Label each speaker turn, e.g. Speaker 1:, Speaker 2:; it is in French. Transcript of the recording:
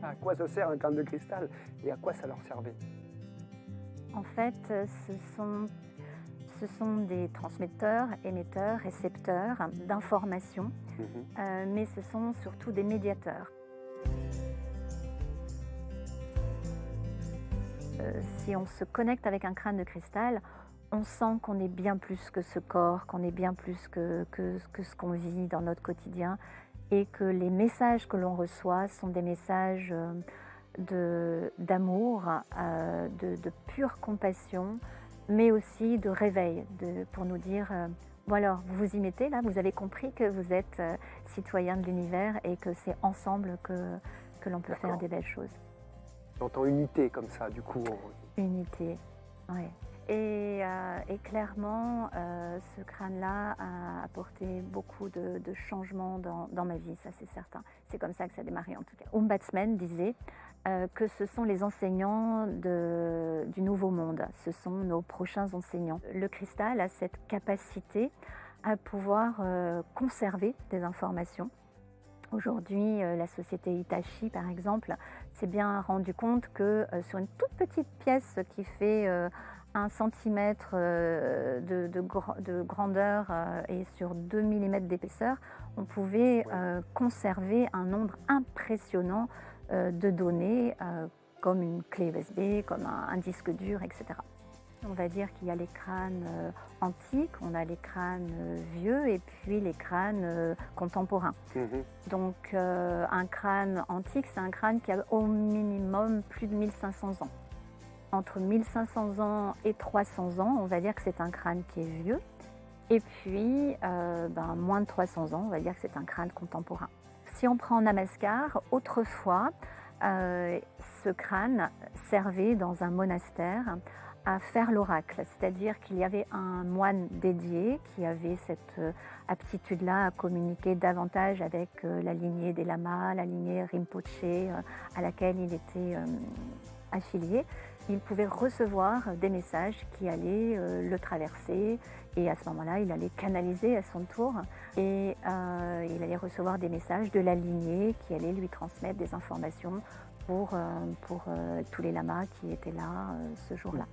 Speaker 1: À quoi ça sert un crâne de cristal et à quoi ça leur servait?
Speaker 2: En fait, ce sont des transmetteurs, émetteurs, récepteurs d'informations,
Speaker 1: Mmh.
Speaker 2: mais ce sont surtout des médiateurs. Si on se connecte avec un crâne de cristal, on sent qu'on est bien plus que ce corps, qu'on est bien plus que ce qu'on vit dans notre quotidien et que les messages que l'on reçoit sont des messages d'amour, de pure compassion, mais aussi de réveil, pour nous dire bon alors, vous vous y mettez là, vous avez compris que vous êtes citoyen de l'univers et que c'est ensemble que l'on peut faire
Speaker 1: D'accord.
Speaker 2: des belles choses.
Speaker 1: J'entends unité comme ça, du coup.
Speaker 2: Unité, ouais. Et clairement, ce crâne-là a apporté beaucoup de changements dans ma vie, ça c'est certain. C'est comme ça que ça a démarré en tout cas. Umbatsman disait que ce sont les enseignants du nouveau monde, ce sont nos prochains enseignants. Le cristal a cette capacité à pouvoir conserver des informations. Aujourd'hui, la société Hitachi, par exemple, s'est bien rendu compte que sur une toute petite pièce qui fait 1 centimètre de grandeur et sur 2 millimètres d'épaisseur, on pouvait
Speaker 1: Ouais.
Speaker 2: conserver un nombre impressionnant de données, comme une clé USB, comme un disque dur, etc. On va dire qu'il y a les crânes antiques, on a les crânes vieux et puis les crânes contemporains.
Speaker 1: Mmh.
Speaker 2: Donc un crâne antique, c'est un crâne qui a au minimum plus de 1500 ans. Entre 1500 ans et 300 ans, on va dire que c'est un crâne qui est vieux. Et puis moins de 300 ans, on va dire que c'est un crâne contemporain. Si on prend Namaskar, autrefois, ce crâne servait dans un monastère à faire l'oracle, c'est-à-dire qu'il y avait un moine dédié qui avait cette aptitude-là à communiquer davantage avec la lignée des lamas, la lignée Rinpoche à laquelle il était affilié. Il pouvait recevoir des messages qui allaient le traverser et à ce moment-là, il allait canaliser à son tour et il allait recevoir des messages de la lignée qui allaient lui transmettre des informations pour tous les lamas qui étaient là ce jour-là.